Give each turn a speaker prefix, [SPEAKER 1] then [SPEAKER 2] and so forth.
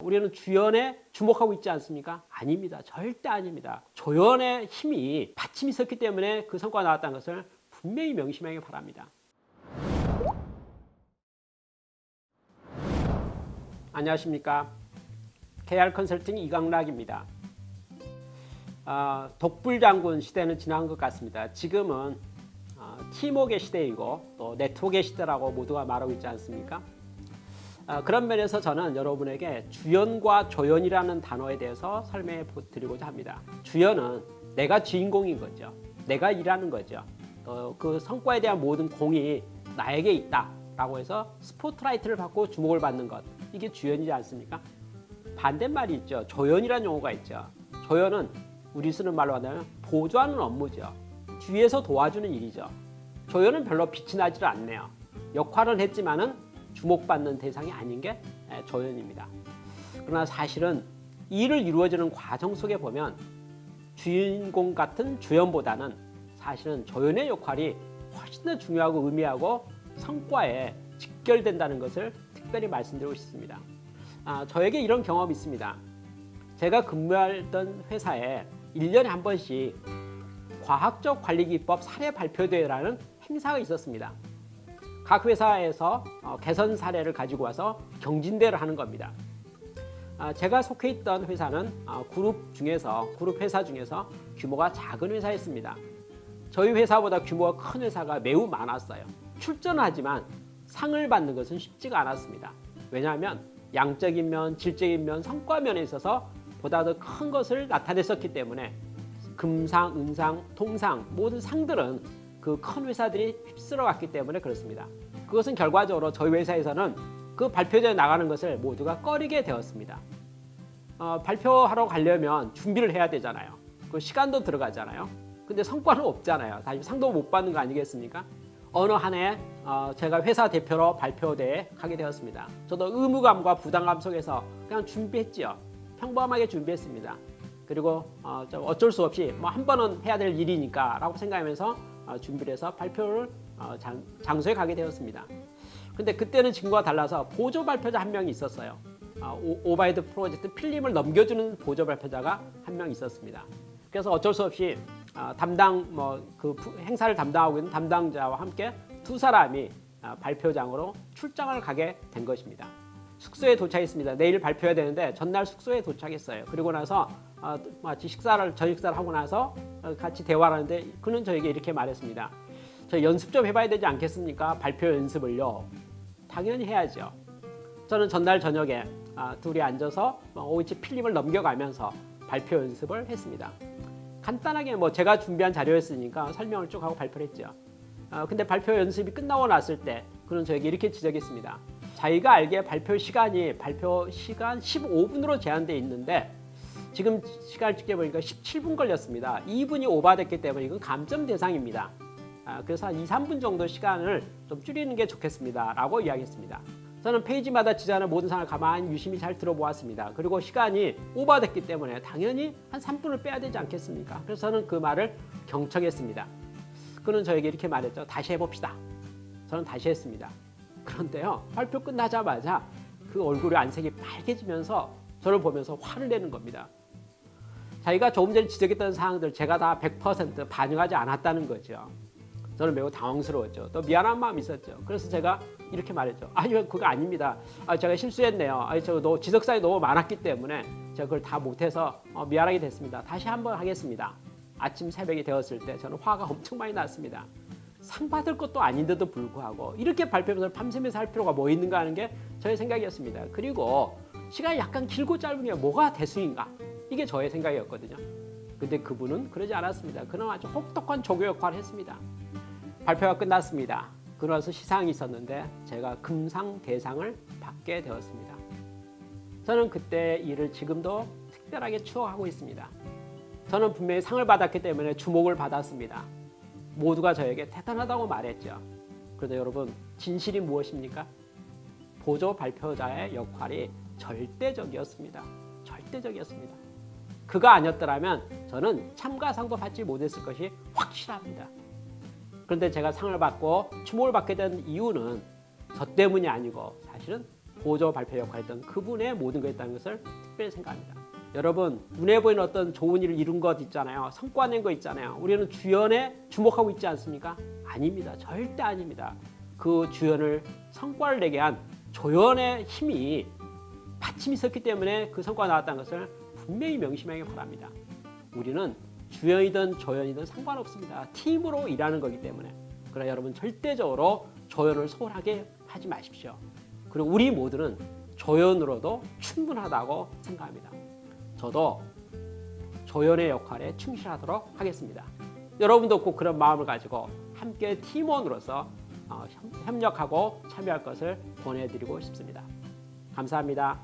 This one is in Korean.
[SPEAKER 1] 우리는 주연에 주목하고 있지 않습니까? 아닙니다. 절대 아닙니다. 조연의 힘이 받침이 있었기 때문에 그 성과가 나왔다는 것을 분명히 명심하기 바랍니다. 안녕하십니까? KR 컨설팅 이강락입니다. 독불장군 시대는 지난 것 같습니다. 지금은 팀워크의 시대이고 또 네트워크의 시대라고 모두가 말하고 있지 않습니까? 그런 면에서 저는 여러분에게 주연과 조연이라는 단어에 대해서 설명해 드리고자 합니다. 주연은 내가 주인공인 거죠. 내가 일하는 거죠. 그 성과에 대한 모든 공이 나에게 있다라고 해서 스포트라이트를 받고 주목을 받는 것. 이게 주연이지 않습니까? 반대말이 있죠. 조연이라는 용어가 있죠. 조연은 우리 쓰는 말로 하면 보조하는 업무죠. 뒤에서 도와주는 일이죠. 조연은 별로 빛이 나지를 않네요. 역할은 했지만은 주목받는 대상이 아닌 게 조연입니다. 그러나 사실은 일을 이루어지는 과정 속에 보면 주인공 같은 주연보다는 사실은 조연의 역할이 훨씬 더 중요하고 의미하고 성과에 직결된다는 것을 특별히 말씀드리고 싶습니다. 저에게 이런 경험이 있습니다. 제가 근무하던 회사에 1년에 한 번씩 과학적 관리기법 사례 발표대회라는 행사가 있었습니다. 각 회사에서 개선 사례를 가지고 와서 경진대회를 하는 겁니다. 제가 속해 있던 회사는 그룹 회사 중에서 규모가 작은 회사였습니다. 저희 회사보다 규모가 큰 회사가 매우 많았어요. 출전을 하지만 상을 받는 것은 쉽지가 않았습니다. 왜냐하면 양적인 면, 질적인 면, 성과 면에 있어서 보다 더 큰 것을 나타냈었기 때문에 금상, 은상, 통상 모든 상들은 그 큰 회사들이 휩쓸어 갔기 때문에 그렇습니다. 그것은 결과적으로 저희 회사에서는 그 발표대에 나가는 것을 모두가 꺼리게 되었습니다. 발표하러 가려면 준비를 해야 되잖아요. 그 시간도 들어가잖아요. 근데 성과는 없잖아요. 사실 상도 못 받는 거 아니겠습니까? 어느 한 해 제가 회사 대표로 발표대에 가게 되었습니다. 저도 의무감과 부담감 속에서 그냥 준비했죠. 평범하게 준비했습니다. 그리고 어쩔 수 없이 한 번은 해야 될 일이니까 라고 생각하면서 준비를 해서 발표를 장소에 가게 되었습니다. 근데 그때는 지금과 달라서 보조 발표자 한 명이 있었어요. 오바이드 프로젝트 필름을 넘겨주는 보조 발표자가 한 명 있었습니다. 그래서 어쩔 수 없이 그 행사를 담당하고 있는 담당자와 함께 두 사람이 발표장으로 출장을 가게 된 것입니다. 숙소에 도착했습니다. 내일 발표해야 되는데 전날 숙소에 도착했어요. 그리고 나서 마치 저녁 식사를 하고 나서 같이 대화를 하는데 그는 저에게 이렇게 말했습니다. 저 연습 좀 해봐야 되지 않겠습니까? 발표 연습을요. 당연히 해야죠. 저는 전날 저녁에 둘이 앉아서 OH 필름을 넘겨가면서 발표 연습을 했습니다. 간단하게 제가 준비한 자료였으니까 설명을 쭉 하고 발표를 했죠. 근데 발표 연습이 끝나고 났을 때 그는 저에게 이렇게 지적했습니다. 자기가 알기에 발표 시간 15분으로 제한되어 있는데 지금 시간을 찍게 보니까 17분 걸렸습니다. 2분이 오버됐기 때문에 이건 감점 대상입니다. 그래서 한 2, 3분 정도 시간을 좀 줄이는 게 좋겠습니다. 라고 이야기했습니다. 저는 페이지마다 지자는 모든 상황을 가만히 유심히 잘 들어보았습니다. 그리고 시간이 오버됐기 때문에 당연히 한 3분을 빼야 되지 않겠습니까? 그래서 저는 그 말을 경청했습니다. 그는 저에게 이렇게 말했죠. 다시 해봅시다. 저는 다시 했습니다. 그런데요, 발표 끝나자마자 그 얼굴의 안색이 빨개지면서 저를 보면서 화를 내는 겁니다. 자기가 조금 전에 지적했던 사항들 제가 다 100% 반영하지 않았다는 거죠. 저는 매우 당황스러웠죠. 또 미안한 마음이 있었죠. 그래서 제가 이렇게 말했죠. 아니요, 그거 아닙니다. 제가 실수했네요. 지적사항이 너무 많았기 때문에 제가 그걸 다 못해서 미안하게 됐습니다. 다시 한번 하겠습니다. 아침 새벽이 되었을 때 저는 화가 엄청 많이 났습니다. 상 받을 것도 아닌데도 불구하고 이렇게 발표를 밤새면서 할 필요가 뭐 있는가 하는 게 저의 생각이었습니다. 그리고 시간이 약간 길고 짧은 게 뭐가 대수인가? 이게 저의 생각이었거든요. 근데 그분은 그러지 않았습니다. 그는 아주 혹독한 조교 역할을 했습니다. 발표가 끝났습니다. 그러면서 시상이 있었는데 제가 금상 대상을 받게 되었습니다. 저는 그때 일을 지금도 특별하게 추억하고 있습니다. 저는 분명히 상을 받았기 때문에 주목을 받았습니다. 모두가 저에게 대단하다고 말했죠. 그런데 여러분, 진실이 무엇입니까? 보조 발표자의 역할이 절대적이었습니다. 절대적이었습니다. 그가 아니었더라면 저는 참가상도 받지 못했을 것이 확실합니다. 그런데 제가 상을 받고 주목을 받게 된 이유는 저 때문이 아니고 사실은 보조 발표 역할을 했던 그분의 모든 것이었다는 것을 특별히 생각합니다. 여러분, 눈에 보이는 어떤 좋은 일을 이룬 것 있잖아요. 성과 낸 거 있잖아요. 우리는 주연에 주목하고 있지 않습니까? 아닙니다. 절대 아닙니다. 그 주연을 성과를 내게 한 조연의 힘이 받침이 있었기 때문에 그 성과가 나왔다는 것을 분명히 명심하기 바랍니다. 우리는 주연이든 조연이든 상관없습니다. 팀으로 일하는 거기 때문에. 그러나 여러분 절대적으로 조연을 소홀하게 하지 마십시오. 그리고 우리 모두는 조연으로도 충분하다고 생각합니다. 저도 조연의 역할에 충실하도록 하겠습니다. 여러분도 꼭 그런 마음을 가지고 함께 팀원으로서 협력하고 참여할 것을 권해드리고 싶습니다. 감사합니다.